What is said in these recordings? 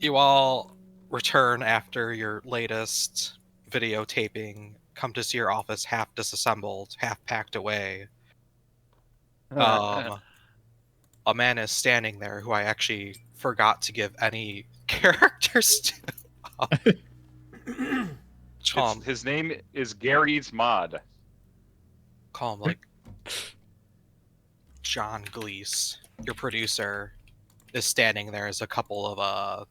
You all return after your latest videotaping, come to see your office half disassembled, half packed away. A man is standing there who I actually forgot to give any characters to. His name is Gary's Mod. Call him like John Gleese, your producer, is standing there as a couple of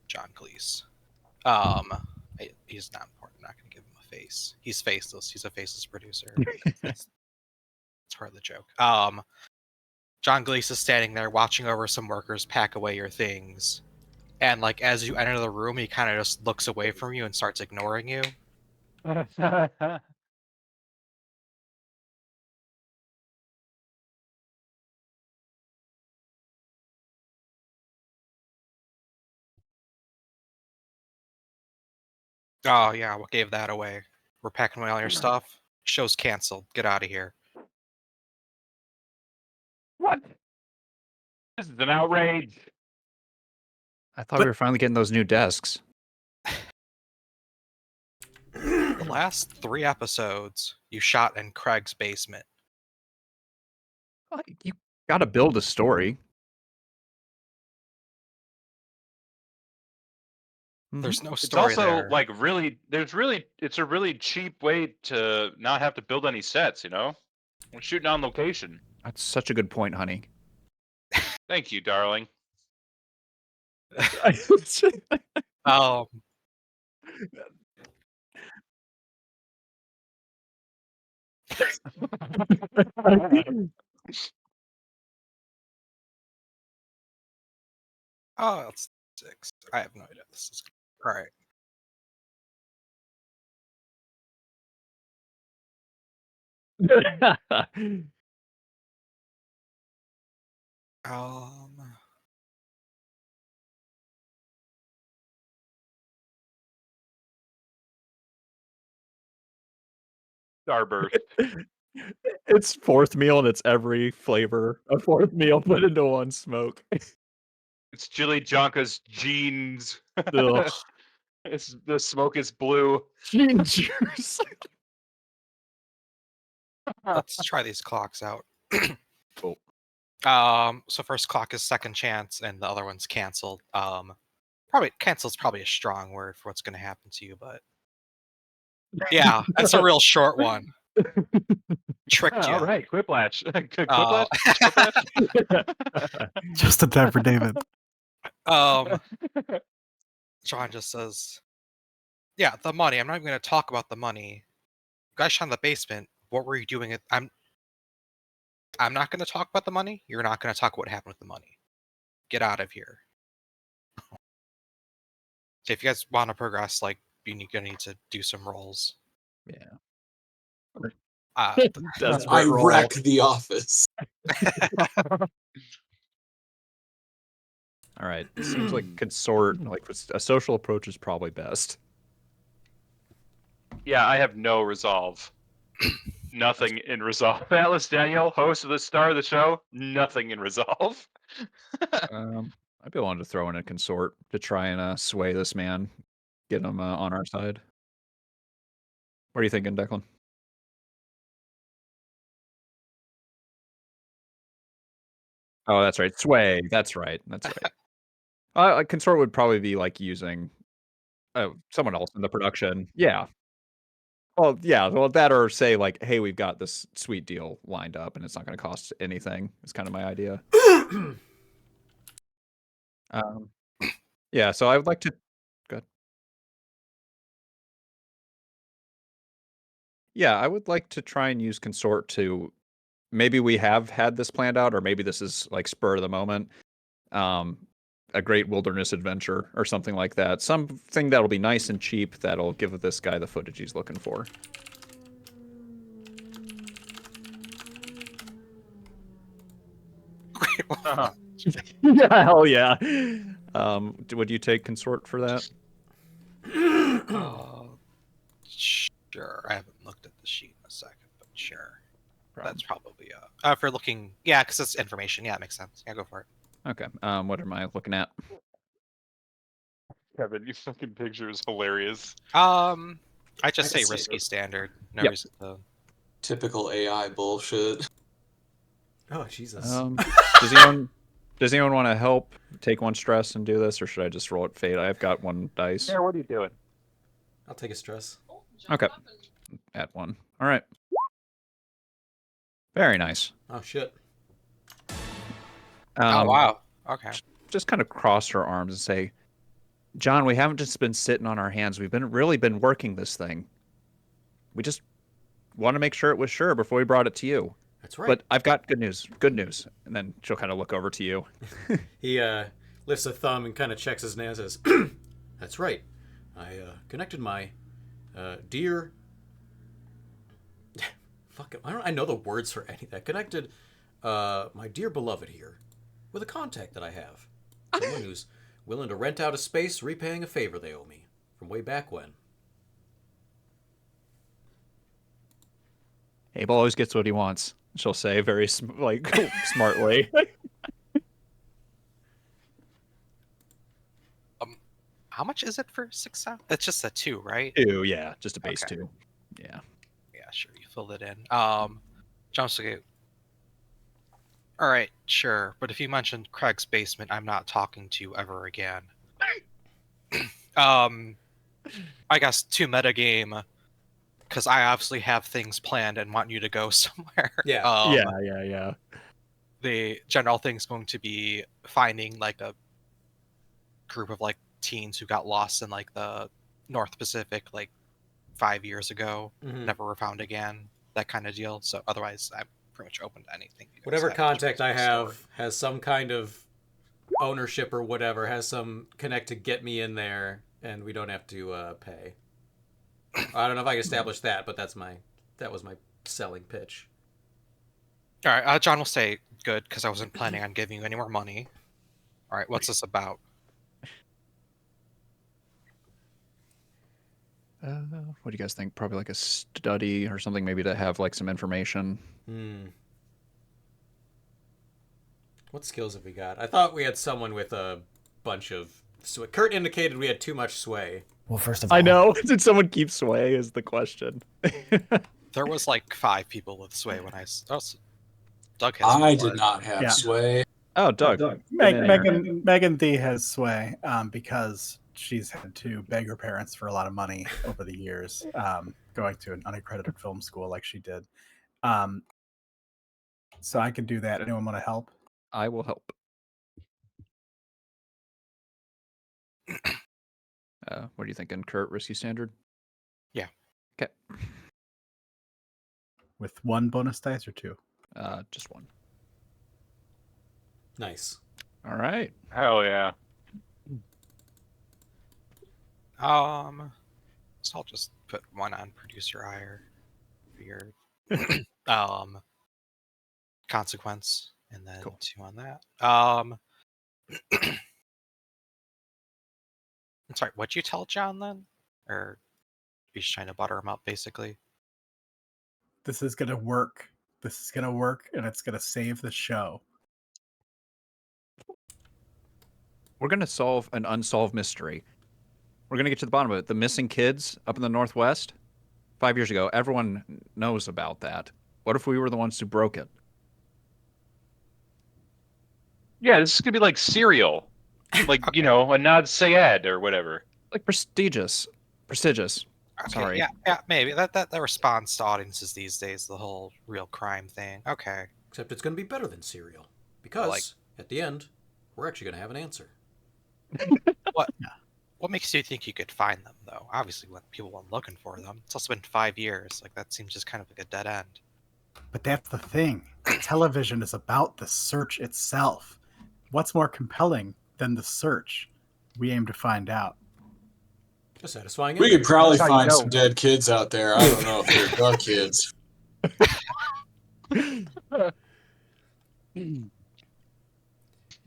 John Cleese. He's not important. I'm not going to give him a face. He's faceless. He's a faceless producer. That's part of the joke. John Cleese is standing there watching over some workers pack away your things, and like as you enter the room, he kind of just looks away from you and starts ignoring you. Oh yeah, what gave that away? We're packing away all your stuff. Show's canceled. Get out of here. What? This is an outrage. I thought we were finally getting those new desks. The last 3 episodes, you shot in Craig's basement. You gotta build a story. There's no It's story also there. like it's a really cheap way to not have to build any sets, you know? We're shooting on location. That's such a good point, honey. Thank you, darling. Oh. Oh, that's 6. I have no idea. This is all right. Starburst. It's fourth meal and it's every flavor of fourth meal put into one smoke. It's Chili Jonka's jeans. Ugh. The smoke is blue. Gene juice. Let's try these clocks out. Cool. So first clock is second chance, and the other one's canceled. Probably canceled's probably a strong word for what's going to happen to you, but yeah, that's a real short one. Tricked you. All right, Quiplash. Oh. Quiplash. Just a time for David. John just says, "Yeah, the money. I'm not even going to talk about the money. You guys shot in the basement. What were you doing? I'm not going to talk about the money. You're not going to talk what happened with the money. Get out of here." So if you guys want to progress, like you're gonna need to do some rolls. Yeah. I wreck the office. All right. It seems like consort, like a social approach is probably best. Yeah, I have no resolve. Nothing in resolve. Atlas Daniel, host of the star of the show, nothing in resolve. I'd be willing to throw in a consort to try and sway this man, get him on our side. What are you thinking, Declan? Oh, that's right. Sway. That's right. That's right. Consort would probably be like using someone else in the production. Yeah. Well, yeah. Well, that or say like, hey, we've got this sweet deal lined up, and it's not going to cost anything. It's kind of my idea. Yeah. So I would like to. Go ahead. Yeah, I would like to try and use consort to. Maybe we have had this planned out, or maybe this is like spur of the moment. A great wilderness adventure or something like that. Something that'll be nice and cheap that'll give this guy the footage he's looking for. Yeah, hell yeah. Would you take consort for that? Sure. I haven't looked at the sheet in a second, but sure. problem. That's probably if you're looking, yeah, because it's information. Yeah, it makes sense. Yeah, go for it. Okay. What am I looking at? Kevin, your fucking picture is hilarious. I just I say see risky it. standard. No Yep. reason to. Typical AI bullshit. Oh Jesus. Does anyone want to help take one stress and do this, or should I just roll it fate? I've got one dice. Yeah, what are you doing? I'll take a stress. Okay. Add one. All right. Very nice. Oh shit. Oh wow. Okay. Just kind of cross her arms and say, John, we haven't just been sitting on our hands. We've really been working this thing. We just want to make sure it was sure before we brought it to you. That's right. But I've got good news. Good news. And then she'll kind of look over to you. He lifts a thumb and kind of checks his nails. Says, "That's right. I connected my dear. Fuck it. I know the words for any of that. Connected my dear beloved here with a contact that I have. Someone who's willing to rent out a space, repaying a favor they owe me from way back when. Abel always gets what he wants. She'll say very smartly. How much is it for success? It's just a 2, right? 2, yeah, just a base Okay. 2. Yeah. Yeah, sure. You filled it in. Jumpsuit. All right, sure. But if you mentioned Craig's basement, I'm not talking to you ever again. I guess to metagame, because I obviously have things planned and want you to go somewhere. Yeah. Yeah. The general thing's going to be finding like a group of like teens who got lost in like the North Pacific like 5 years ago, Mhm. never were found again, that kind of deal. So otherwise, I'm pretty much open to anything. you guys Whatever have in contact terms I of have story. has some kind of ownership or whatever, has some connect to get me in there, and we don't have to pay. I don't know if I can establish that, but that was my selling pitch. All right, John will say good because I wasn't planning on giving you any more money. All right, what's this about? What do you guys think? Probably like a study or something, maybe to have like some information. What skills have we got? I thought we had someone with a bunch of sway. Kurt indicated we had too much sway. Well, first of all, I know. Did someone keep sway? Is the question. There was like 5 people with sway when Doug has. I more. did not have Yeah. sway. Oh, Doug. Megan D has sway because she's had to beg her parents for a lot of money over the years, going to an unaccredited film school like she did. So I can do that. Anyone want to help? I will help. What are you thinking, Kurt? Risky standard? Yeah. Okay. With 1 bonus dice or 2? Just 1. Nice. All right. Hell yeah. So I'll just put 1 on producer hire for your consequence, and then Cool. 2 on that. I'm sorry, what'd you tell John then? Or you're just trying to butter him up, basically? This is going to work. This is going to work, and it's going to save the show. We're going to solve an unsolved mystery. We're going to get to the bottom of it. The missing kids up in the Northwest, 5 years ago. Everyone knows about that. What if we were the ones who broke it? Yeah, this is gonna be like Serial, like a Nod Sayed or whatever. Like prestigious. Okay, Sorry. yeah, maybe that responds to audiences these days, the whole real crime thing. Okay. Except it's going to be better than Serial. Because, Like- at the end, we're actually going to have an answer. What makes you think you could find them, though? Obviously, when people went looking for them. It's also been 5 years. Like, that seems just kind of like a dead end. But that's the thing. Television is about the search itself. What's more compelling than the search? We aim to find out. A satisfying We ending. could probably That's how you find know. some dead kids out there. I don't know if they're duck kids.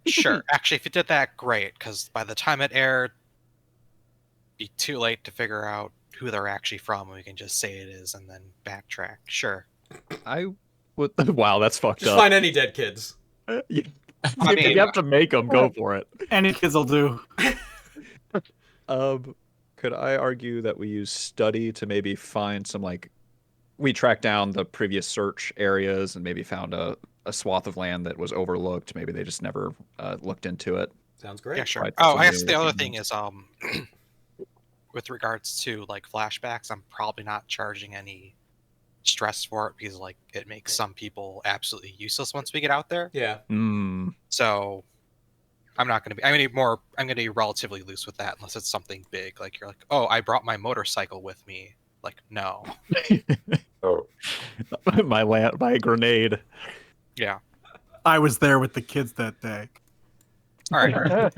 Sure. Actually, if you did that, great. Because by the time it aired, it'd be too late to figure out who they're actually from. We can just say it is and then backtrack. Sure. I What? Wow, that's fucked Just up. find any dead kids. You, I if mean, you have to make them, go for it. Any kids will do. Could I argue that we use study to maybe find some we tracked down the previous search areas and maybe found a swath of land that was overlooked. Maybe they just never looked into it. Sounds great. Yeah, sure. Right, Oh, so I guess maybe the we other can- thing is, with regards to like flashbacks, I'm probably not charging any stress for it because like it makes some people absolutely useless once we get out there. Yeah. Hmm. So I'm not going to be. I'm going to be relatively loose with that unless it's something big. Like you're like, oh, I brought my motorcycle with me. Like, no. Oh. my grenade. Yeah. I was there with the kids that day. All right.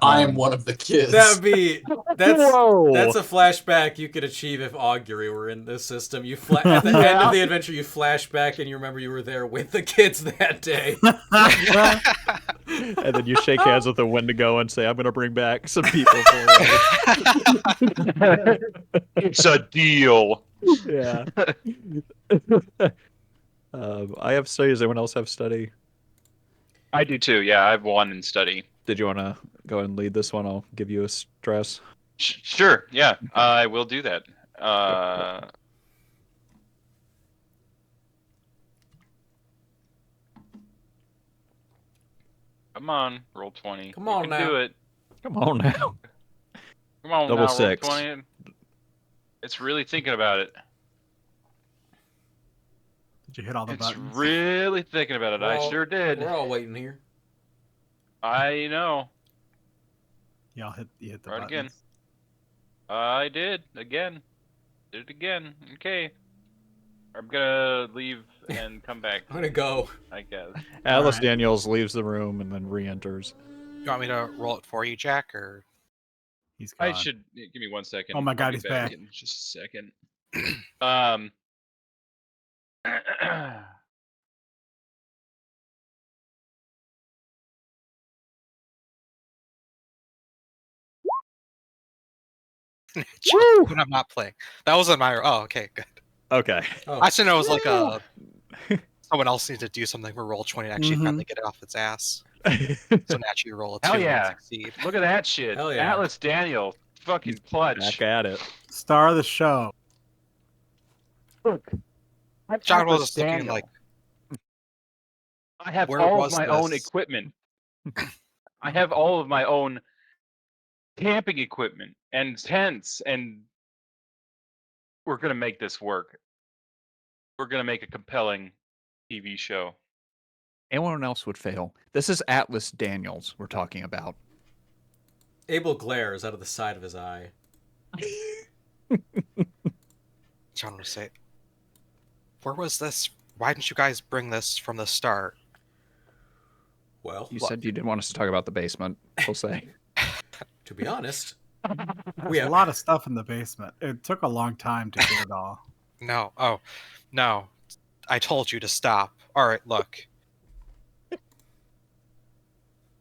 I am one of the kids. That'd be that's Whoa. that's a flashback you could achieve if Augury were in this system. You at the end of the adventure, you flash back and you remember you were there with the kids that day. And then you shake hands with the Wendigo and say, "I'm going to bring back some people." For It's a deal. you." Yeah. I have study. Does anyone else have study? I do too. Yeah, I have one in study. Did you want to go ahead and lead this one? I'll give you a stress. Sure. Yeah, I will do that. Come on, roll 20. Come on you can now. do it. Come on now. Come on Double now, six. roll 20. It's really thinking about it. Did you hit all the It's buttons? really thinking about it. I Well, sure did. We're all waiting here. I know. Yeah, you hit the Right buttons. again. I did again. Did it again. Okay. I'm gonna leave and come back. I'm gonna go. I guess. Atlas Alright. Daniels leaves the room and then re-enters. You want me to roll it for you, Jack, or He's gone. I should give me 1 second. Oh my God, I'll be he's back. in just a second. Um. when I'm not playing? That wasn't my. Oh, okay, good. Okay. Oh, I should know it was like a someone else needs to do something for roll 20 and actually Mhm. finally get it off its ass. So naturally you roll a 2 Hell and yeah. succeed. Look at that shit. Hell yeah. Atlas Daniel, fucking clutch. Back at it. Star of the show. John was just thinking like, I have where all of was my own this? equipment. I have all of my own camping equipment and tents, and we're gonna make this work. We're gonna make a compelling TV show. Anyone else would fail. This is Atlas Daniels we're talking about. Abel glares out of the side of his eye. John would say, where was this? Why didn't you guys bring this from the start? Well, You said you didn't want us to talk about the basement. We'll say. to be honest, There's a lot of stuff in the basement. It took a long time to get it all. No. Oh, no. I told you to stop. All right, look.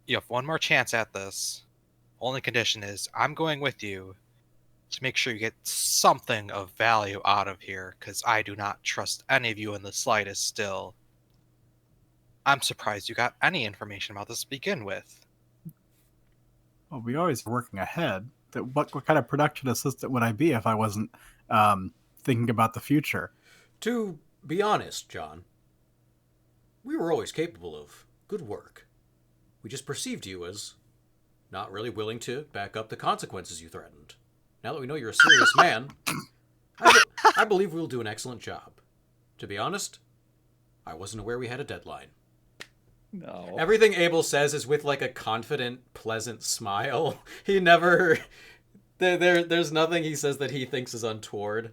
You have one more chance at this. Only condition is I'm going with you to make sure you get something of value out of here, because I do not trust any of you in the slightest still. I'm surprised you got any information about this to begin with. Well, we always were working ahead. What kind of production assistant would I be if I wasn't thinking about the future? to be honest, John, we were always capable of good work. We just perceived you as not really willing to back up the consequences you threatened. Now that we know you're a serious man, I believe we'll do an excellent job. To be honest, I wasn't aware we had a deadline. No. Everything Abel says is with like a confident, pleasant smile. He never... There's nothing he says that he thinks is untoward.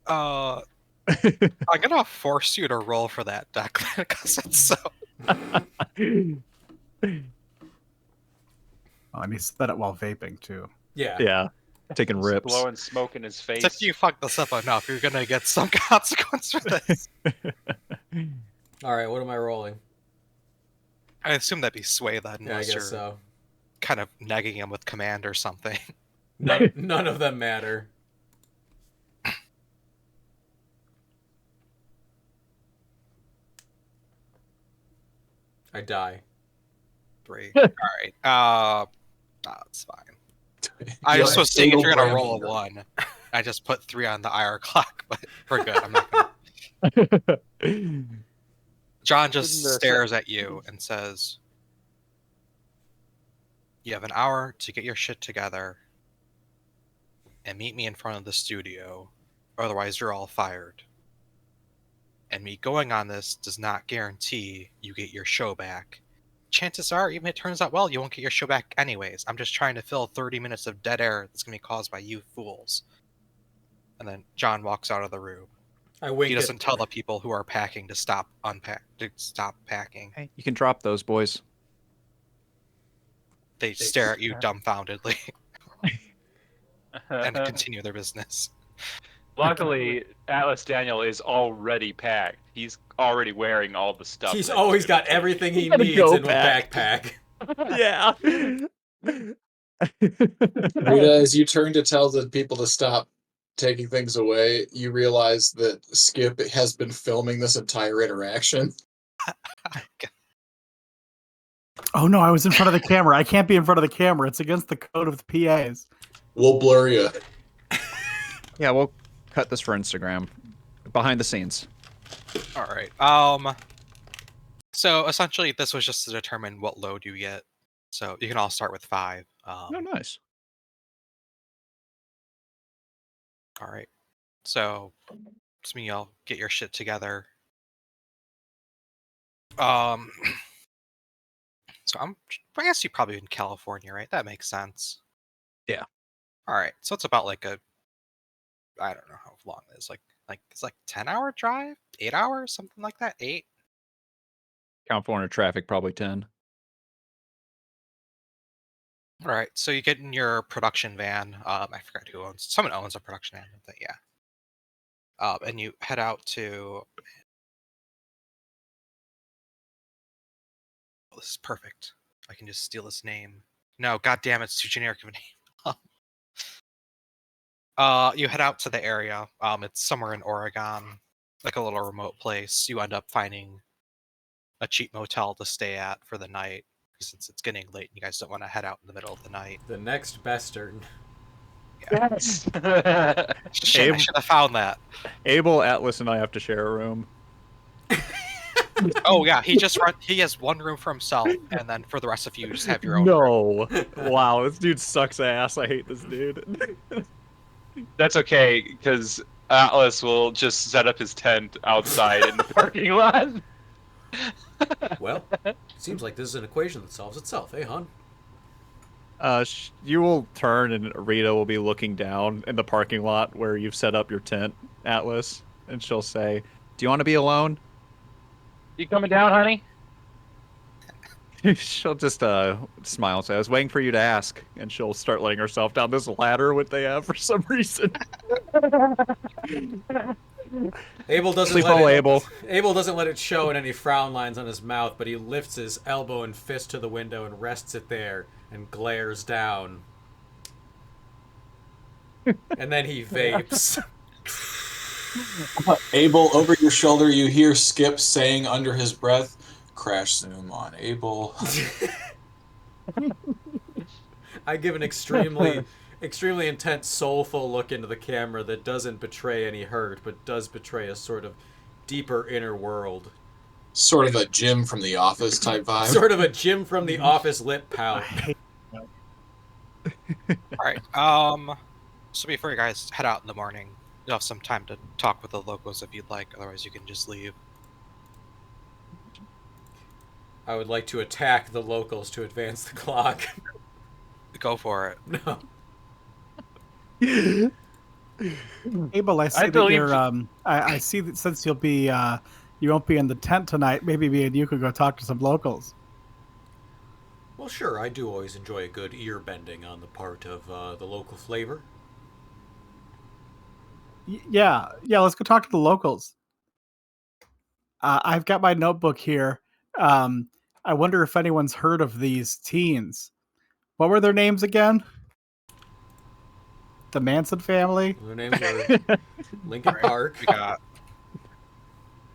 I'm gonna force you to roll for that, Declan, because it's so. Oh, and he said it while vaping too. Yeah. Yeah. Taking Just rips. blowing smoke in his face. If you fuck this up enough, you're gonna get some consequence for this. All right, what am I rolling? I assume that'd be sway then, Yeah, I unless guess you're so. kind of negging him with command or something. None of them matter. I die. 3. All right. No, it's fine. I You're just a was seeing if single you're gonna brand roll a leader. 1. I just put 3 on the IR clock, but we're good. I'm not gonna. John just Didn't, stares at you and says, "You have an hour to get your shit together and meet me in front of the studio, otherwise you're all fired. And me going on this does not guarantee you get your show back. Chances are, even if it turns out well, you won't get your show back anyways. I'm just trying to fill 30 minutes of dead air that's going to be caused by you fools." And then John walks out of the room. I wink. He doesn't tell the people who are packing to stop packing. Hey, you can drop those, boys. They stare at you dumbfoundedly and continue their business. Luckily, Atlas Daniel is already packed. He's already wearing all the stuff. He's that always he's got gonna everything he Gotta needs go in a backpack. Yeah. Rita, as you turn to tell the people to stop taking things away, you realize that Skip has been filming this entire interaction. Oh no, I was in front of the camera. I can't be in front of the camera. It's against the code of the PAs. We'll blur you. Yeah, we'll cut this for Instagram. Behind the scenes. All right. So essentially, this was just to determine what load you get. So you can all start with 5. Oh, nice. All right. So it's me. I'll get your shit together. So I guess you're probably in California, right? That makes sense. Yeah. All right. So it's about like I don't know how long it is. Like it's like 10-hour drive, 8 hours, something like that. 8. California traffic, probably 10. All right. So you get in your production van. I forgot who owns. Someone owns a production van, but yeah. And you head out to. Oh, this is perfect. I can just steal his name. No, god damn it, it's too generic of a name. You head out to the area. It's somewhere in Oregon, like a little remote place. You end up finding a cheap motel to stay at for the night, since it's getting late and you guys don't want to head out in the middle of the night. The next Bestern. Yes. Shit, I should have found that. Abel, Atlas, and I have to share a room. Oh yeah, he has one room for himself, and then for the rest of you, just have your own. No. Wow, this dude sucks ass. I hate this dude. That's okay, because Atlas will just set up his tent outside in the parking lot. Well, seems like this is an equation that solves itself, eh, hon? You will turn and Rita will be looking down in the parking lot where you've set up your tent, Atlas, and she'll say, "Do you want to be alone?" You coming down, honey? She'll just smile and say, "I was waiting for you to ask," and she'll start letting herself down this ladder what they have for some reason. Abel doesn't Sleep let well, it, Abel. Abel doesn't let it show in any frown lines on his mouth, but he lifts his elbow and fist to the window and rests it there and glares down. And then he vapes. Abel, over your shoulder, you hear Skip saying under his breath, "Crash zoom on Abel." I give an extremely intense, soulful look into the camera that doesn't betray any hurt, but does betray a sort of deeper inner world. Sort of a Jim from The Office type vibe. Sort of a Jim from The Office lip pout. All right. So before you guys head out in the morning, you'll have some time to talk with the locals if you'd like. Otherwise, you can just leave. I would like to attack the locals to advance the clock. Go for it. No. Abel, I see that believe you're. I see that since you'll be, you won't be in the tent tonight. Maybe me and you could go talk to some locals. Well, sure, I do always enjoy a good ear bending on the part of the local flavor. Yeah. Let's go talk to the locals. I've got my notebook here. I wonder if anyone's heard of these teens. What were their names again? The Manson family? Their names are Lincoln All right, Park. We got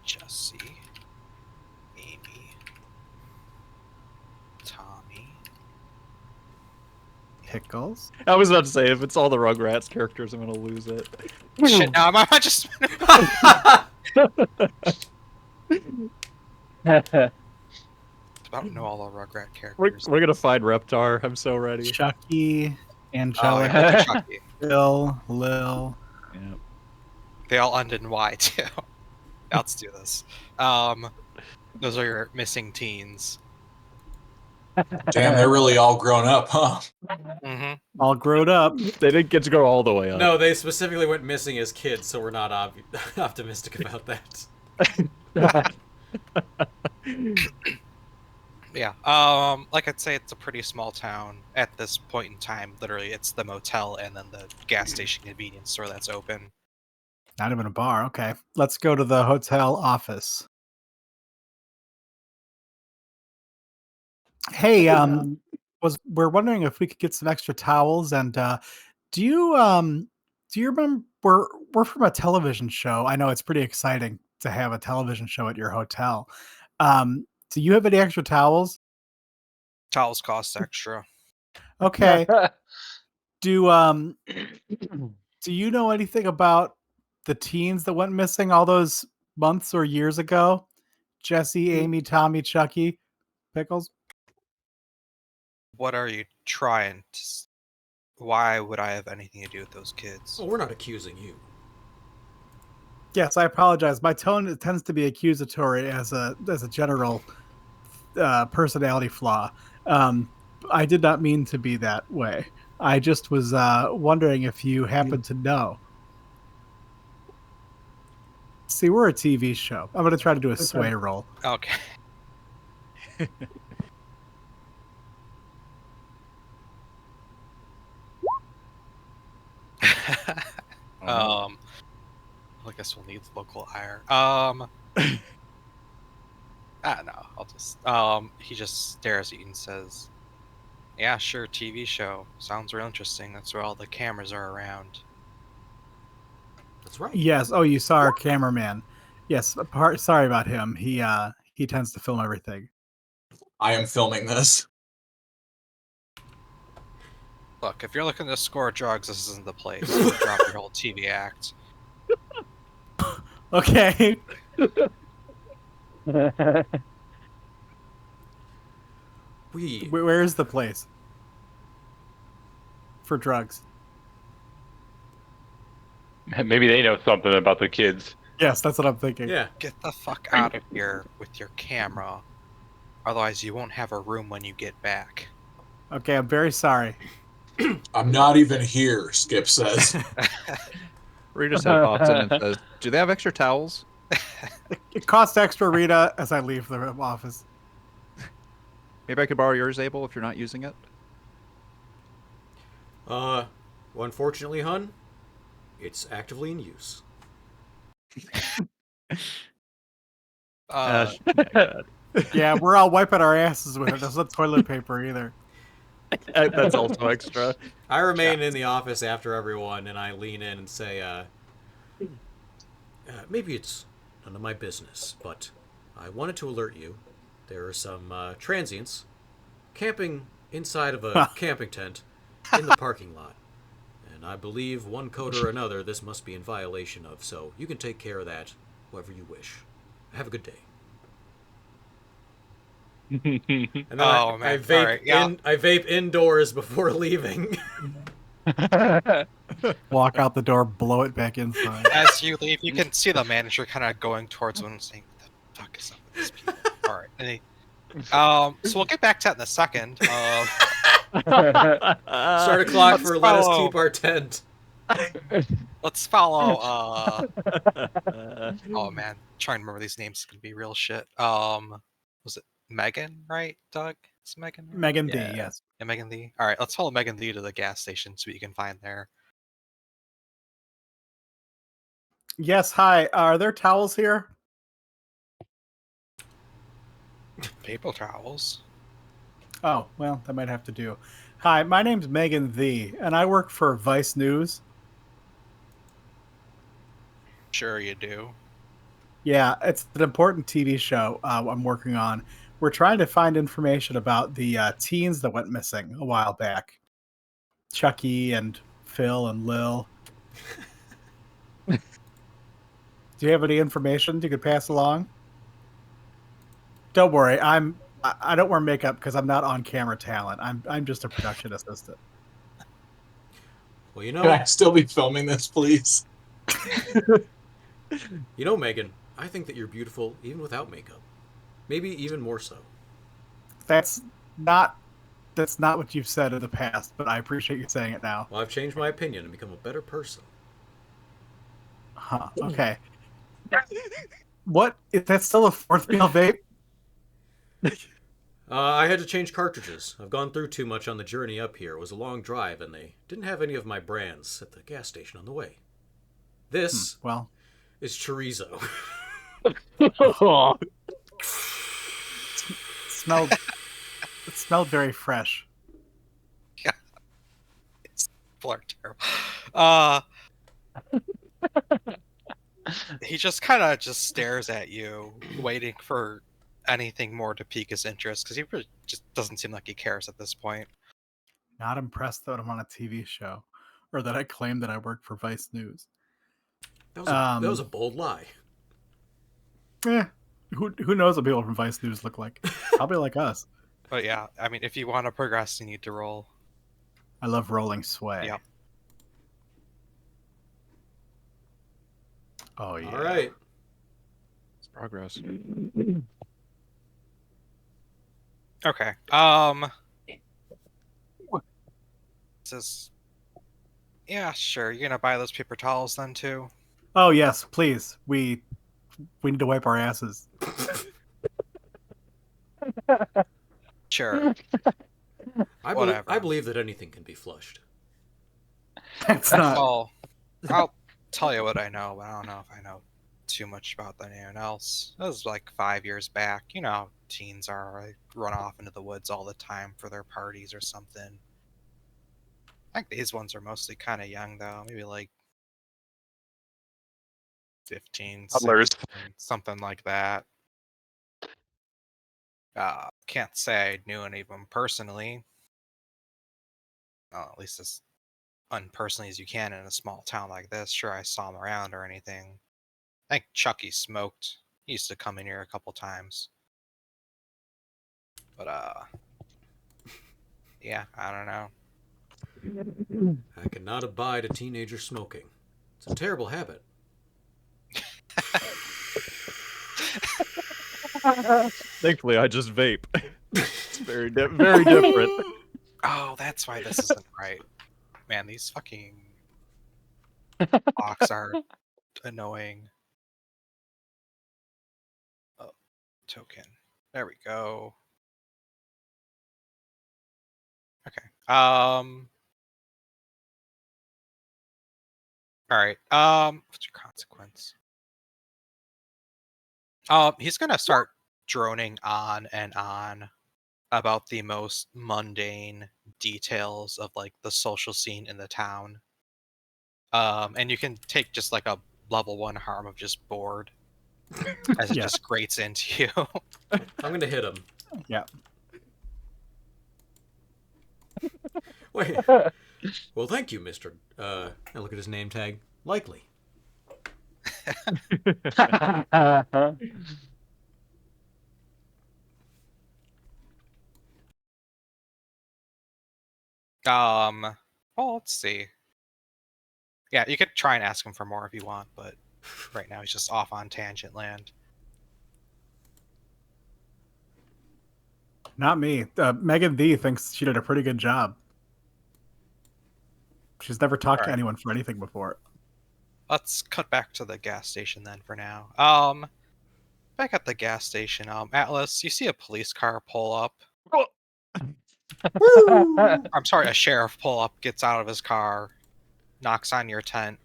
Jesse, Amy, Pickles. I was about to say, if it's all the Rugrats characters, I'm gonna lose it. Shit, no, I'm just. About to know all the Rugrat We're, characters. we're gonna find Reptar. I'm so ready. Chucky, Oh, Angelica, yeah, we'll do Chucky. Bill, Lil. Yeah. They all end in Y too. Let's do this. Those are your missing teens. Damn, they're really all grown up, huh? Mm-hmm. All grown up. They didn't get to go all the way up. No, they specifically went missing as kids, so we're not optimistic about that. Yeah. Like I'd say, it's a pretty small town at this point in time. Literally, it's the motel and then the gas station convenience store that's open. Not even a bar. Okay. Let's go to the hotel office. Hey, we're wondering if we could get some extra towels and do you remember we're from a television show. I know it's pretty exciting to have a television show at your hotel. Do you have any extra towels? Towels cost extra. Okay. Do you know anything about the teens that went missing all those months or years ago? Jesse, Amy, Tommy, Chucky, Pickles? What are you trying to? Why would I have anything to do with those kids? Well, we're not accusing you. Yes, I apologize. My tone tends to be accusatory as a general personality flaw. I did not mean to be that way. I just was wondering if you happen to know. See, we're a TV show. I'm going to try to do a sway roll. Okay. I guess we'll need local hire. No, I'll just he just stares at you and says, "Yeah, sure, TV show. Sounds real interesting. That's where all the cameras are around." That's right. Yes. Oh, you saw our cameraman. Yes. Sorry about him. He tends to film everything. I am filming this. Look, if you're looking to score drugs, this isn't the place. Drop your whole TV act. Okay. Where is the place for drugs? Maybe they know something about the kids. Yes, that's what I'm thinking. Yeah. Get the fuck out of here with your camera. Otherwise, you won't have a room when you get back. Okay, I'm very sorry. I'm not even here, Skip says. Rita's head pops in and says, "Do they have extra towels?" It costs extra, Rita, as I leave the office. Maybe I could borrow yours, Abel, if you're not using it. Unfortunately, hun, it's actively in use. Yeah, we're all wiping our asses with it. There's no toilet paper either. That's also extra. I remain in the office after everyone, and I lean in and say, maybe it's none of my business, but I wanted to alert you. There are some transients camping inside of a camping tent in the parking lot. And I believe one code or another this must be in violation of, so you can take care of that however you wish. Have a good day. And then Oh, I man. vape Alright, yeah. I vape indoors before leaving. Walk out the door, blow it back inside. As you leave, you can see the manager kind of going towards one and saying, "What the fuck is up with these people?" All right. And he, so we'll get back to that in a second. Start a clock Let's for let us follow. keep our tent. Let's follow. Oh man, trying to remember these names is gonna be real shit. Was it Megan? Right, Doug? It's Megan. Right? Megan D, Yeah. yes. Yeah, Megan D. All right, let's follow Megan D to the gas station so you can find there. Yes, hi. Are there towels here? Paper towels. Oh, well, that might have to do. Hi, my name's Megan The, and I work for Vice News. Sure you do. Yeah, it's an important TV show I'm working on. We're trying to find information about the teens that went missing a while back. Chucky and Phil and Lil. Do you have any information you could pass along? Don't worry, I don't wear makeup because I'm not on camera talent. I'm just a production assistant. Well, Can I still be filming this, please? Megan, I think that you're beautiful even without makeup. Maybe even more so. That's not what you've said in the past, but I appreciate you saying it now. Well, I've changed my opinion and become a better person. Huh. Okay. What? Is that still a fourth meal vape? I had to change cartridges. I've gone through too much on the journey up here. It was a long drive, and they didn't have any of my brands at the gas station on the way. This Well, is chorizo. it smelled very fresh. People are terrible. He just kind of just stares at you, waiting for anything more to pique his interest, because he really just doesn't seem like he cares at this point. Not impressed that I'm on a TV show, or that I claim that I work for Vice News. That was a bold lie. Who knows what people from Vice News look like? Probably like us. But yeah, I mean, if you want to progress, you need to roll. I love rolling sway. Yep. Oh yeah. All right. It's progress. Okay. Says, yeah, sure. You're gonna buy those paper towels then too? Oh yes, please. We need to wipe our asses. Sure. Whatever. I believe that anything can be flushed. It's not. Well, I'll tell you what I know, but I don't know if I know too much about than anyone else. It was like 5 years back. You know how teens are. They run off into the woods all the time for their parties or something. I think these ones are mostly kind of young, though. Maybe like 15, Toddlers. 16, something like that. Can't say I knew any of them personally. Well, at least as unpersonally as you can in a small town like this. Sure, I saw him around or anything. I think Chucky smoked. He used to come in here a couple times. But, yeah, I don't know. I cannot abide a teenager smoking. It's a terrible habit. Thankfully, I just vape. It's very different. Oh, that's why this isn't right. Man, these fucking locks are annoying. Oh, token. There we go. Okay. All right. What's your consequence? He's gonna start droning on and on about the most mundane details of like the social scene in the town. And you can take just like a level 1 harm of just bored, as it Yeah. just grates into you. I'm gonna hit him. Yeah. Wait. Well, thank you, Mr. I look at his name tag. Likely. Well, let's see. Yeah, you could try and ask him for more if you want, but right now he's just off on tangent land. Not me. Megan D thinks she did a pretty good job. She's never talked to Alright. anyone for anything before. Let's cut back to the gas station then for now. Back at the gas station, Atlas, you see a police car pull up. I'm sorry, a sheriff pull up, gets out of his car, knocks on your tent.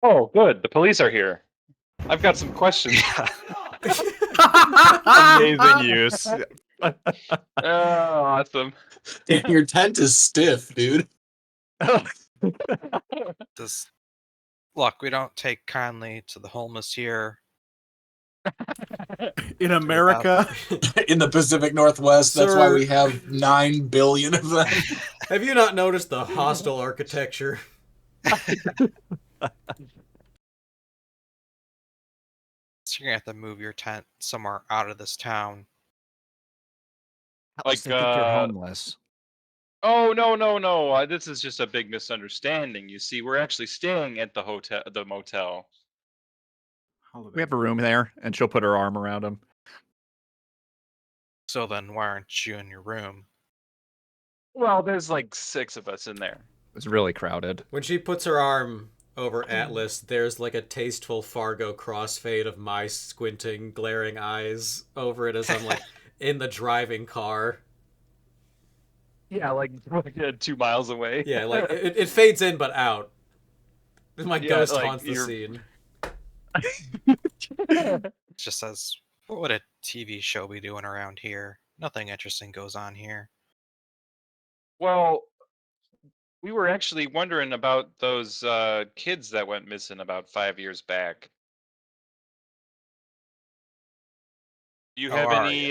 Oh, good. The police are here. I've got some questions. Amazing use. Oh, awesome. Damn, your tent is stiff, dude. Look, we don't take kindly to the homeless here. In America, In the Pacific Northwest, that's why Sir. we have 9 billion of them. Have you not noticed the hostile architecture? So you're gonna have to move your tent somewhere out of this town. Unless Like, they think you're homeless. Oh no! This is just a big misunderstanding. You see, we're actually staying at the motel. We have a room there, and she'll put her arm around him. So then why aren't you in your room? Well, there's like 6 of us in there. It's really crowded. When she puts her arm over Atlas, there's like a tasteful Fargo crossfade of my squinting, glaring eyes over it as I'm like in the driving car. Yeah, like 2 miles away. Yeah, like it fades in but out. My Yeah, ghost like, haunts the you're- scene. It just says, what would a TV show be doing around here? Nothing interesting goes on here. Well, we were actually wondering about those kids that went missing about 5 years back. Do you Oh, have are any?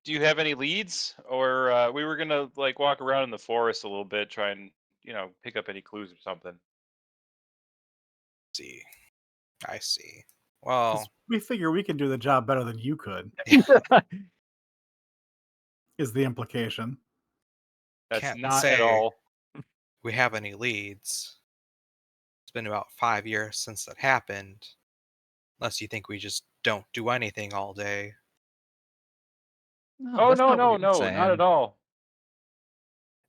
Do you have any leads? Or we were gonna like walk around in the forest a little bit, try and pick up any clues or something. See. I see. Well, we figure we can do the job better than you could. Is the implication? That's Can't not say. at all. we have any leads. It's been about 5 years since that happened. Unless you think we just don't do anything all day. Oh that's no, not no, what no, we're not saying. at all.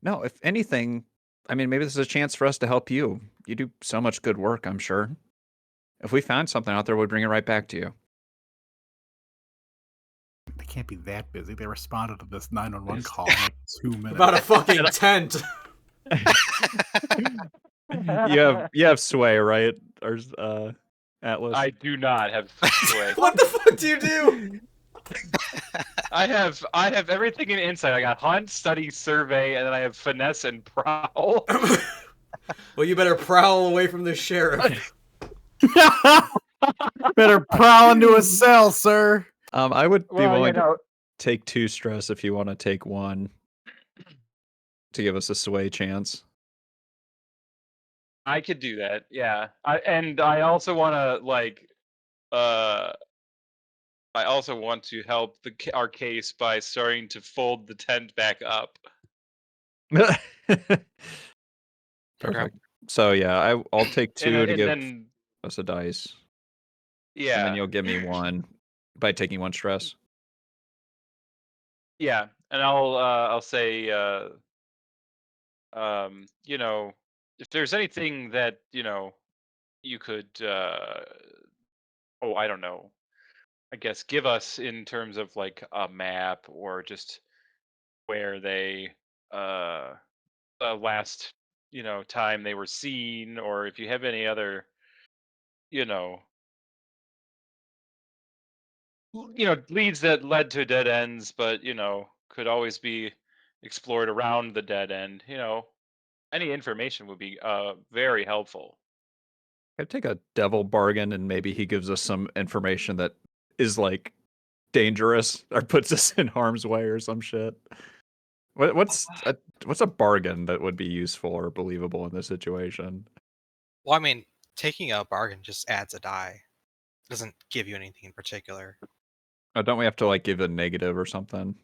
No, if anything, I mean, maybe this is a chance for us to help you. You do so much good work, I'm sure. If we found something out there, we'd bring it right back to you. They can't be that busy. They responded to this 911 call in like 2 minutes. About a fucking tent. You have sway, right? Or Atlas? I do not have sway. What the fuck do you do? I have everything in insight. I got hunt, study, survey, and then I have finesse and prowl. Well, you better prowl away from the sheriff. Better prowl into a cell, sir. I would be Well, willing to take 2 stress if you want to take 1 to give us a sway chance. I could do that. Yeah. I also want to I also want to help our case by starting to fold the tent back up. Perfect. So yeah, I'll take 2 and to give then us a dice, and yeah, then you'll give me 1 by taking 1 stress. yeah, and I'll say if there's anything that you could I don't know, I guess give us in terms of like a map or just where they last time they were seen, or if you have any other you know leads that led to dead ends, but could always be explored around the dead end. Any information would be very helpful. I'd take a devil bargain, and maybe he gives us some information that is like dangerous or puts us in harm's way or some shit. What's a bargain that would be useful or believable in this situation? Well, I mean, taking a bargain just adds a die. Doesn't give you anything in particular. Don't we have to like give a negative or something?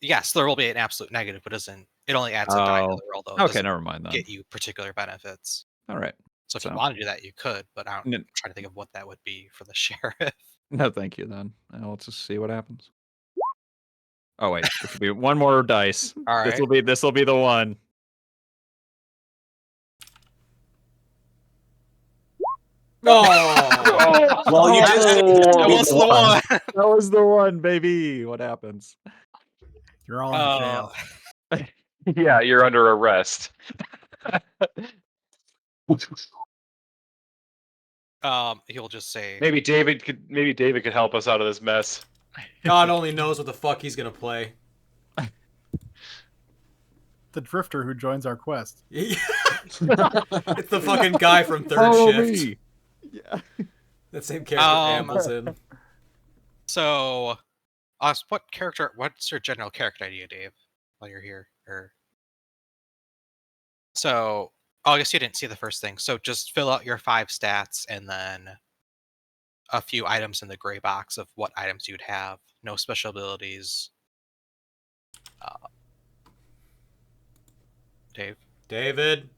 Yes, there will be an absolute negative, but it only adds a die to the roll, though. It Okay, doesn't never mind then. get you particular benefits. All right. So if you So- want to do that, you could, but I'm N- trying to think of what that would be for the sheriff. No, thank you then. Let's just see what happens. Oh wait, this will be 1 more dice. All This right. will be the one. Oh, Well, you just That was the one. That was the one, baby. What happens? You're all in jail. Yeah, you're under arrest. He'll just say, Maybe David could help us out of this mess. God only knows what the fuck he's gonna play. The drifter who joins our quest. It's the fucking guy from Third Follow Shift. me. Yeah. That same character ambles in. So, what's your general character idea, Dave, while you're here? So, I guess you didn't see the first thing. So just fill out your 5 stats and then a few items in the gray box of what items you'd have. No special abilities. Dave? David,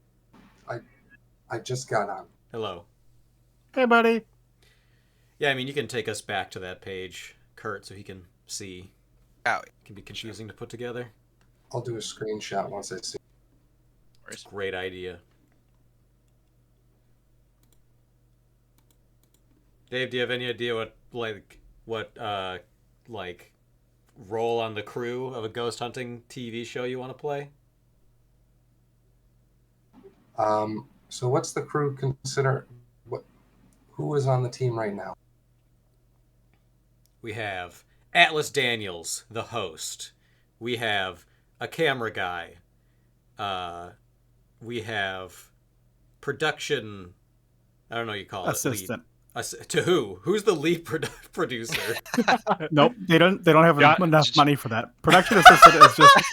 I just got on. hello. Hey, buddy. Yeah, I mean, you can take us back to that page, Kurt, so he can see. Oh, It can be confusing to put together. I'll do a screenshot once I see. It's a great idea. Dave, do you have any idea what role on the crew of a ghost hunting TV show you want to play? So what's the crew consider? Who is on the team right now? We have Atlas Daniels, the host. We have a camera guy. We have production. I don't know what you call Assistant. it. Lead. To who? Who's the lead producer? Nope, they don't have John- enough money for that. Production assistant is just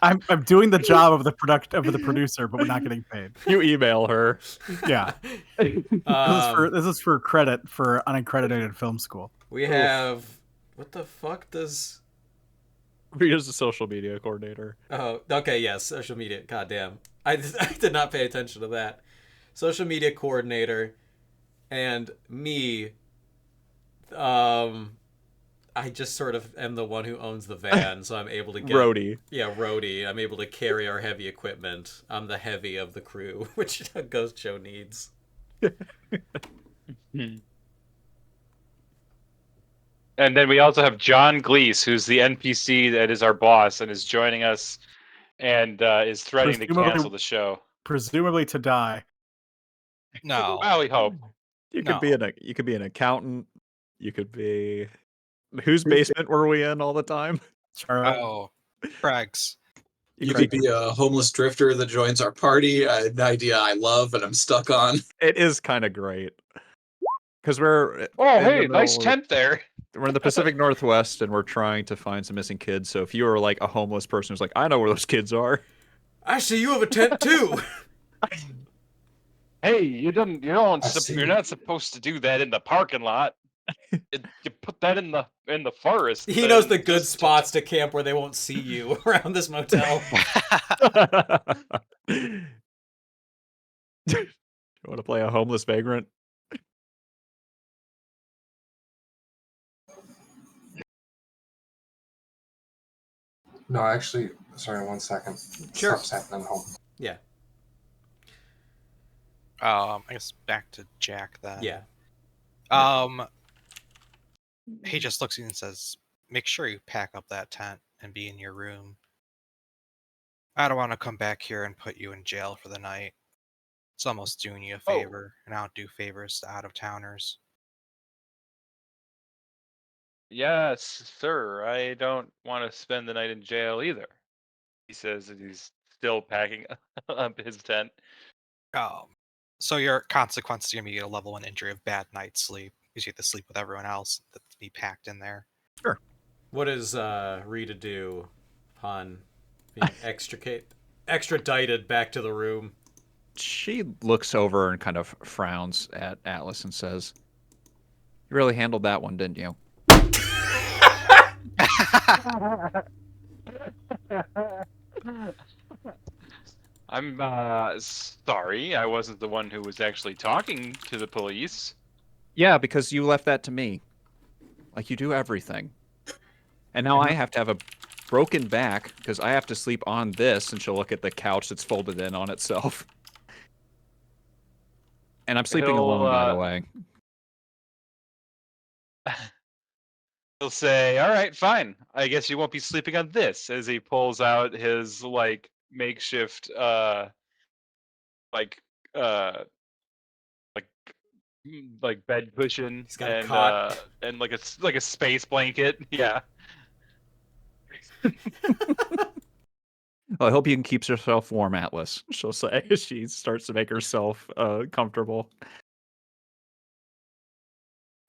I'm doing the job of the producer, but we're not getting paid. You email her. Yeah. This is for credit for unaccredited film school. We have. What the fuck does? Rita's the social media coordinator. Oh, okay, yes, social media. Goddamn, I did not pay attention to that. Social media coordinator, and me. I just sort of am the one who owns the van, so I'm able to get Roadie. Yeah, roadie. I'm able to carry our heavy equipment. I'm the heavy of the crew, which a ghost show needs. And then we also have John Gleese, who's the NPC that is our boss and is joining us and is threatening to Presumably- cancel the show. Presumably to die. no. Well, we hope. You could be an accountant. You could be whose basement were we in all the time? Charlotte. Oh, Craig's. You could be a homeless drifter that joins our party. An idea I love and I'm stuck on. It is kind of great because we're Oh, in the hey, nice middle- tent there. We're in the Pacific Northwest and we're trying to find some missing kids. So if you were like a homeless person who's like, I know where those kids are. Actually, you have a tent too. Hey, you're see. not supposed to do that in the parking lot. You put that in the forest. He knows the then good just- spots to camp where they won't see you around this motel. You want to play a homeless vagrant? No, actually, sorry, 1 second. Sure. Stuff's happening home. Yeah, I guess back to Jack then. yeah. He just looks at you and says, "Make sure you pack up that tent and be in your room. I don't want to come back here and put you in jail for the night. It's almost doing you a Oh. favor, and I don't do favors to out-of-towners." Yes, sir. I don't want to spend the night in jail either. He says that he's still packing up his tent. So your consequence is going to be a level 1 injury of bad night's sleep, because you have to sleep with everyone else that's be packed in there. What does Rita do upon being extradited back to the room? She looks over and kind of frowns at Atlas and says, "You really handled that one, didn't you?" I'm sorry, I wasn't the one who was actually talking to the police. Yeah, because you left that to me. Like you do everything. And now I have to have a broken back because I have to sleep on this, and she'll look at the couch that's folded in on itself. And I'm sleeping alone, by the way. He'll say, "All right, fine. I guess you won't be sleeping on this," as he pulls out his makeshift bed cushion He's got a and cot. and like a space blanket. Yeah. Well, I hope you can keep yourself warm, Atlas. She'll say as she starts to make herself comfortable.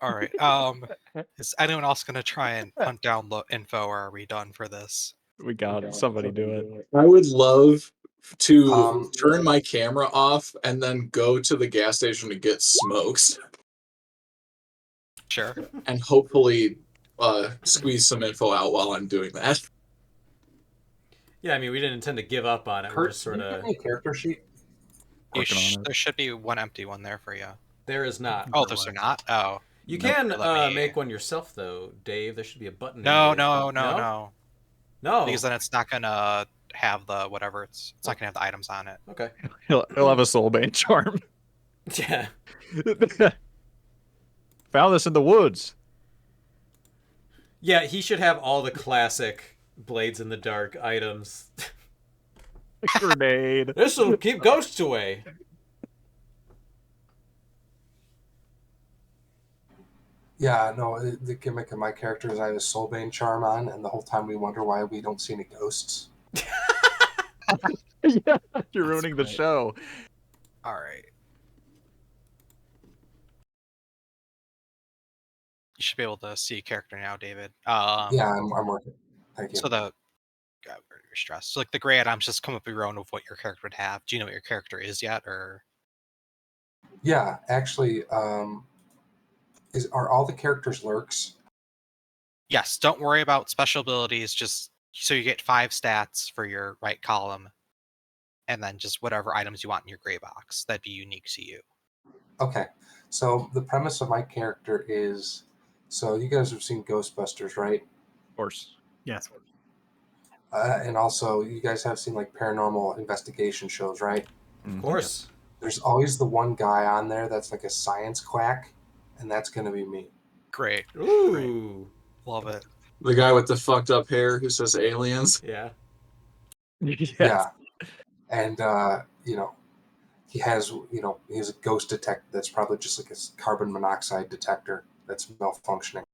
All right. Is anyone else gonna try and hunt down the info, or are we done for this? We got it. Somebody do it. I would love to Um, turn my camera off and then go to the gas station to get smokes Sure. and hopefully squeeze some info out while I'm doing that. Yeah, I mean, we didn't intend to give up on it. We're Kurt, just do sort you of. have any character sheet? Working on it. There should be one empty one there for you. There is not. Oh, for there's one. not. Oh. You Nope. can Let me- make one yourself, though, Dave. There should be a button. No, in the- no, no, no. Because then it's not gonna have the whatever. It's not gonna have the items on it. Okay. He'll have a soulbane charm. Yeah. Found this in the woods. Yeah, he should have all the classic Blades in the Dark items. Grenade. This will keep ghosts away. Yeah, no, the gimmick of my character is I have a Soulbane charm on, and the whole time we wonder why we don't see any ghosts. Yeah, you're ruining the great. show. All right. You should be able to see a character now, David. Yeah, I'm working. Thank you. So the God, you're stressed. So like the gray items, just come up with your own of what your character would have. Do you know what your character is yet, or? Yeah, actually, are all the characters lurks? Yes. Don't worry about special abilities. Just so you get 5 stats for your right column, and then just whatever items you want in your gray box that'd be unique to you. Okay, so the premise of my character is, so you guys have seen Ghostbusters, right? Of course. Yes. And also, you guys have seen like paranormal investigation shows, right? Of course. There's always the one guy on there that's like a science quack, and that's going to be me. Great. Ooh. Love it. The guy with the fucked up hair who says aliens. Yeah. Yeah. And, he has a ghost detector that's probably just like a carbon monoxide detector that's malfunctioning.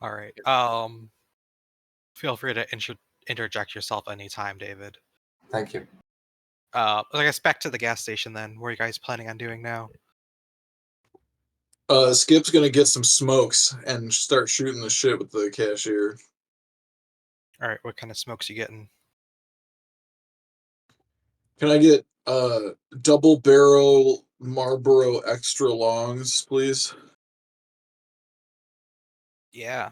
All right. Feel free to interject yourself anytime, David. Thank you. I guess back to the gas station then. What are you guys planning on doing now? Skip's gonna get some smokes and start shooting the shit with the cashier. All right. What kind of smokes you getting? Can I get double barrel Marlboro extra longs, please? Yeah.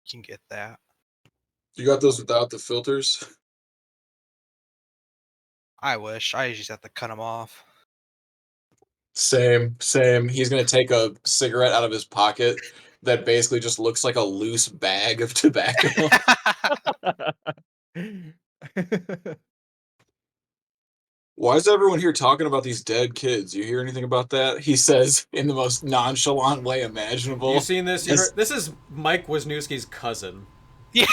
You can get that. You got those without the filters? I wish. I just have to cut them off. Same. He's gonna take a cigarette out of his pocket that basically just looks like a loose bag of tobacco. Why is everyone here talking about these dead kids? You hear anything about that? He says in the most nonchalant way imaginable. You seen this? Yes. This is Mike Wisniewski's cousin. Yeah.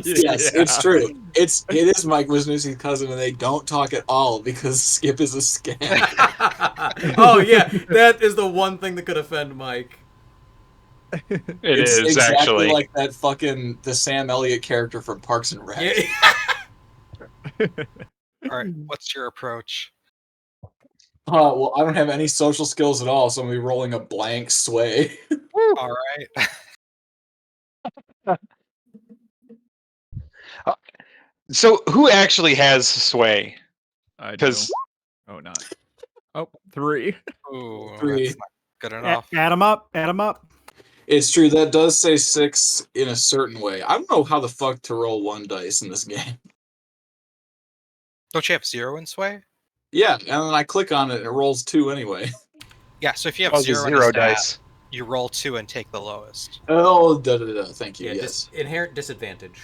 Yes, it's true. It is Mike Wisniewski's cousin, and they don't talk at all because Skip is a scam. Oh yeah, that is the one thing that could offend Mike. It's exactly actually. like that fucking the Sam Elliott character from Parks and Rec. Yeah. All right. What's your approach? Well, I don't have any social skills at all, so I'm gonna be rolling a blank sway. All right. So who actually has sway? I do. Because Oh, not. Oh, 3. Ooh, 3. that's not good enough. Add them up. Add them up. It's true that does say 6 in a certain way. I don't know how the fuck to roll 1 dice in this game. Don't you have 0 in sway? Yeah, and then I click on it, and it rolls 2 anyway. Yeah. So if you have oh, the 0 in a zero stat, dice. you roll 2 and take the lowest. Oh, thank you. Yeah, Yes. inherent disadvantage.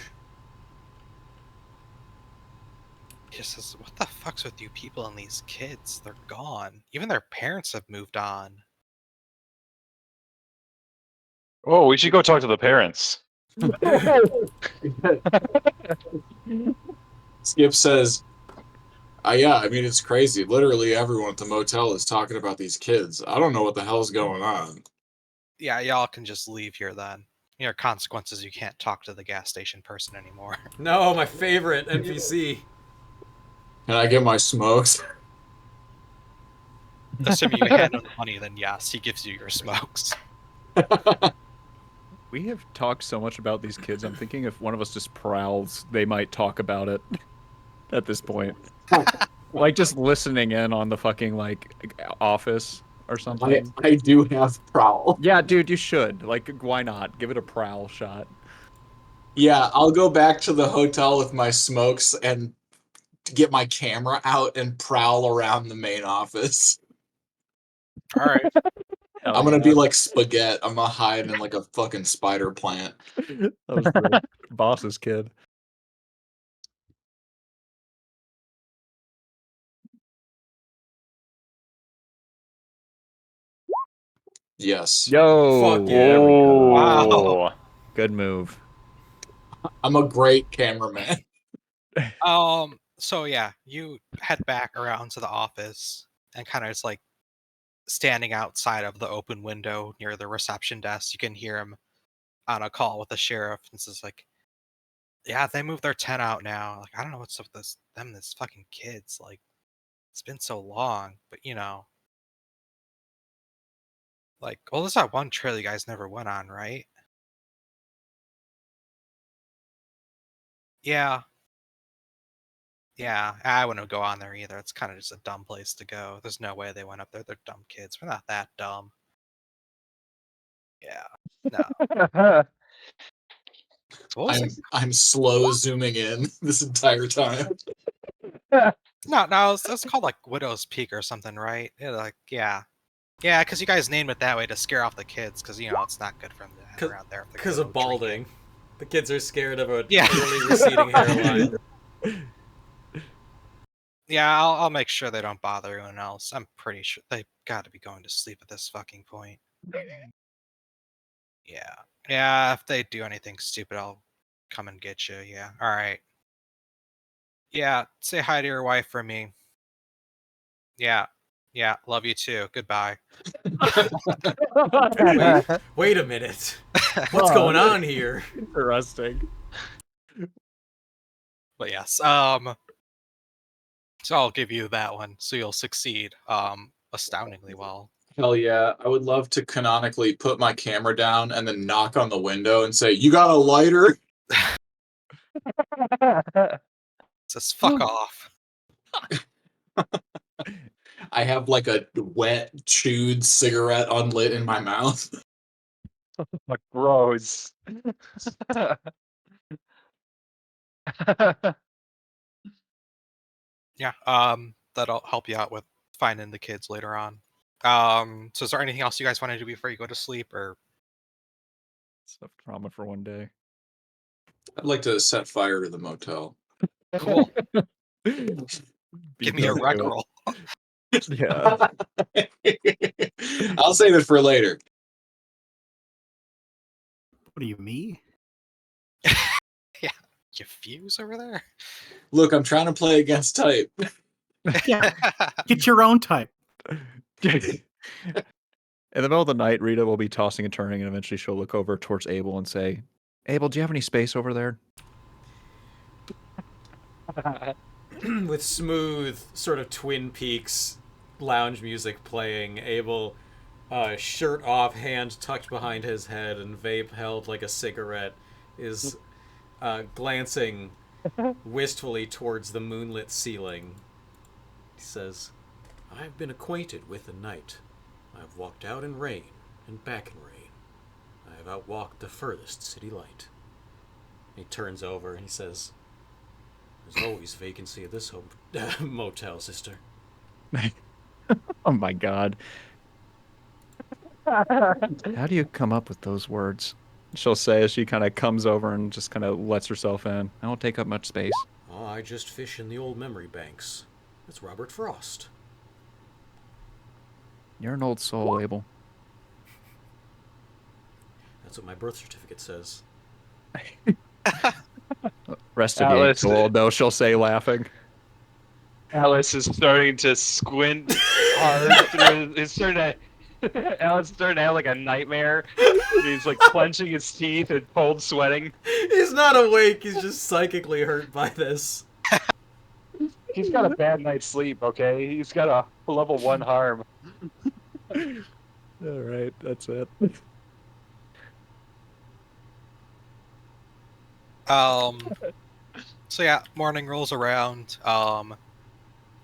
He just says, "What the fuck's with you people and these kids? They're gone. Even their parents have moved on." Oh, we should go talk to the parents. Skip says, yeah, I mean, it's crazy. Literally everyone at the motel is talking about these kids. I don't know what the hell's going on. Yeah, y'all can just leave here then. You know, consequences, you can't talk to the gas station person anymore. No, my favorite NPC. Can I get my smokes? Assuming you hand him the money, then yes, he gives you your smokes. We have talked so much about these kids. I'm thinking if one of us just prowls, they might talk about it at this point. Like just listening in on the fucking like office or something. I do have prowl. Yeah, dude, you should. Like, why not? Give it a prowl shot. Yeah, I'll go back to the hotel with my smokes and get my camera out and prowl around the main office. All right. Hell I'm gonna yeah. be like spaghetti. I'm gonna hide in like a fucking spider plant. That was the boss's kid. Yes. Yo, Fuck yeah. there we go. Wow. Good move. I'm a great cameraman. So yeah, you head back around to the office and kind of just like standing outside of the open window near the reception desk. You can hear him on a call with the sheriff, and it's just like, yeah, they moved their tent out now. Like, I don't know what's up with this fucking kids. Like, it's been so long, but like, well, there's that one trail you guys never went on, right? Yeah. Yeah, I wouldn't go on there either. It's kind of just a dumb place to go. There's no way they went up there. They're dumb kids. We're not that dumb. Yeah. No. What was it? I'm slow zooming in this entire time. No, it's called like Widow's Peak or something, right? Yeah, because you guys named it that way to scare off the kids, because it's not good for them to hang around there. if they're Because gonna of go drinking. balding. The kids are scared of a Yeah. clearly receding hairline. Yeah, I'll make sure they don't bother anyone else. I'm pretty sure they got to be going to sleep at this fucking point. Yeah. If they do anything stupid, I'll come and get you. Yeah. All right. Yeah. Say hi to your wife for me. Yeah. Love you too. Goodbye. Wait a minute. What's going on here? Interesting. But yes. So I'll give you that one. So you'll succeed. Astoundingly well. Hell yeah. I would love to canonically put my camera down and then knock on the window and say, "You got a lighter?" Just fuck off. I have like a wet, chewed cigarette unlit in my mouth. Gross. Yeah. That'll help you out with finding the kids later on. So is there anything else you guys want to do before you go to sleep, or Stuff trauma for one day. I'd like to set fire to the motel. cool? Be Give me a good rec to it. roll. Yeah. I'll save it for later. What do you me? You fuse over there? Look, I'm trying to play against type. Yeah, get your own type. In the middle of the night, Rita will be tossing and turning, and eventually she'll look over towards Abel and say, "Abel, do you have any space over there?" With smooth, sort of Twin Peaks lounge music playing, Abel, shirt off, hand tucked behind his head, and vape held like a cigarette, is glancing wistfully towards the moonlit ceiling. He says, "I've been acquainted with the night. I've walked out in rain and back in rain. I have outwalked the furthest city light." He turns over and he says, "There's always vacancy at this motel, sister." Oh my god. How do you come up with those words? She'll say as she kind of comes over and just kind of lets herself in. I don't take up much space. "Oh, I just fish in the old memory banks. It's Robert Frost." You're an old soul, Abel. That's what my birth certificate says. Rest of you ain't Alice- so old, though, she'll say, laughing. Alice is starting to squint hard. Alice is starting to have like a nightmare. He's like clenching his teeth and cold sweating. He's not awake, he's just psychically hurt by this. He's got a bad night's sleep, okay? He's got a level 1 harm. All right, that's it. So yeah, morning rolls around.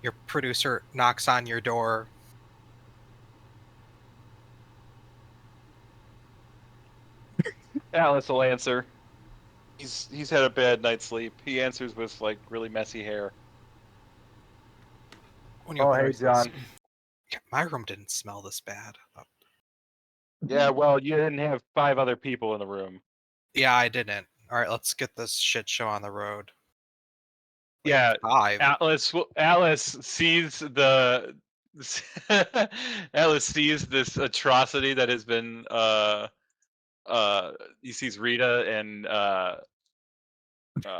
Your producer knocks on your door. Alice will answer. He's had a bad night's sleep. He answers with like really messy hair. When you Oh, open hey, it, says, John. "Yeah, my room didn't smell this bad." Yeah, well, you didn't have 5 other people in the room. Yeah, I didn't. All right, let's get this shit show on the road. Wait, Yeah, 5. Alice sees the Alice sees this atrocity that has been he sees Rita and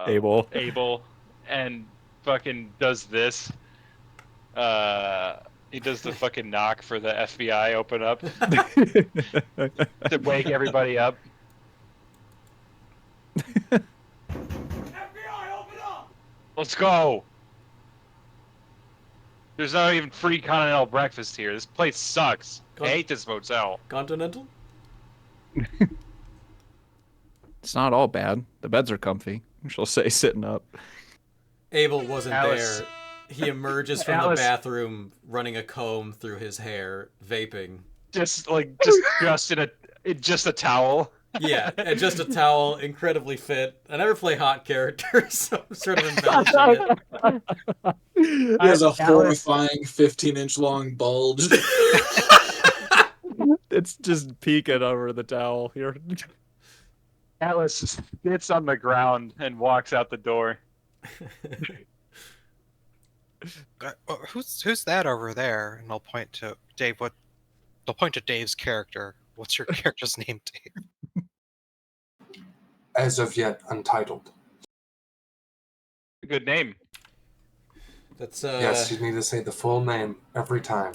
Abel. and fucking does this. He does the fucking knock for the FBI open up to wake everybody up. FBI, open up! Let's go. There's not even free continental breakfast here. This place sucks. I hate this motel. Continental? It's not all bad. The beds are comfy. She'll say, sitting up. Abel wasn't Alice. there. He emerges from Alice. the bathroom, running a comb through his hair, vaping. Just in just a towel. Yeah, and just a towel, incredibly fit. I never play hot characters, so I'm sort of embellishing it. He has a horrifying 15-inch long bulge. It's just peeking over the towel here. Alice sits on the ground and walks out the door. Who's that over there? And they'll point to Dave. They'll point to Dave's character. What's your character's name, Dave? As of yet, untitled. Good name. That's Yes, you need to say the full name every time.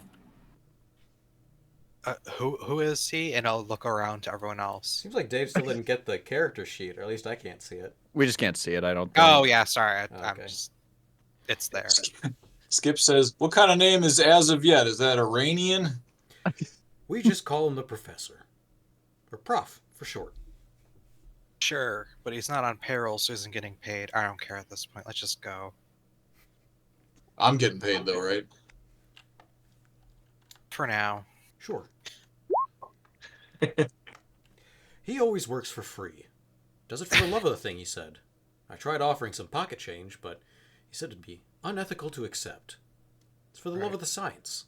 Who is he? And I'll look around to everyone else. Seems like Dave still didn't get the character sheet, or at least I can't see it. We just can't see it, I don't think. Oh yeah, sorry. I'm Okay. just. It's there. Skip says, "What kind of name is as of yet? Is that Iranian?" We just call him the Professor. Or Prof, for short. Sure, but he's not on payroll, so he isn't getting paid. I don't care at this point. Let's just go. I'm getting paid though, right? For now. Sure. He always works for free. Does it for the love of the thing, he said. I tried offering some pocket change, but he said it'd be unethical to accept. It's for the love of the science.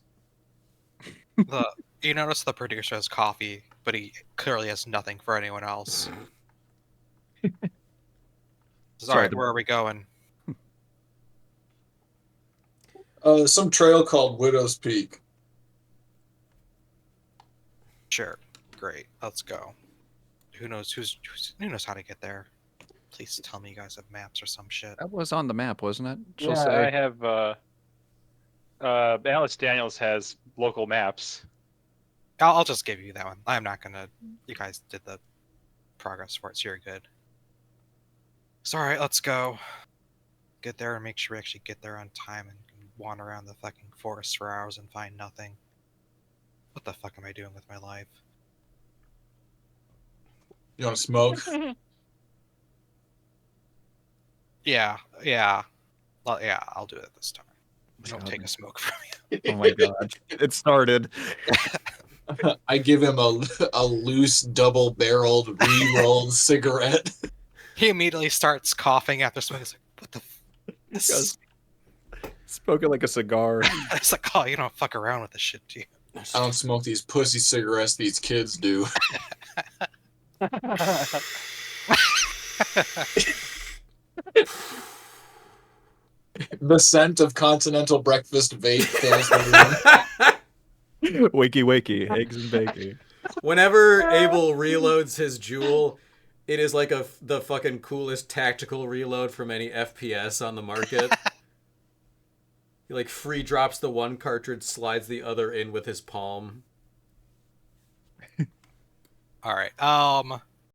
You notice the producer has coffee, but he clearly has nothing for anyone else. Sorry, where are we going? Some trail called Widow's Peak. Sure, great. Let's go. Who knows who knows how to get there? Please tell me you guys have maps or some shit. That was on the map, wasn't it? She'll Yeah, say. I have. Alice Daniels has local maps. I'll just give you that one. I'm not gonna. You guys did the progress for it, so you're good. So alright, let's go. Get there and make sure we actually get there on time and wander around the fucking forest for hours and find nothing. What the fuck am I doing with my life? You want to smoke? Yeah. Well, yeah, I'll do it this time. Don't take a smoke from you. Oh my god. It started. I give him a loose, double-barreled, re-rolled cigarette. He immediately starts coughing after smoking. He's like, what the this is... Spoken like a cigar. It's like, oh, you don't fuck around with this shit, do you? I don't smoke these pussy cigarettes these kids do. The scent of continental breakfast vape fills the room. Wakey wakey, eggs and bacon. Whenever Abel reloads his Jewel, it is like the fucking coolest tactical reload from any FPS on the market. He like free drops the one cartridge, slides the other in with his palm. All right.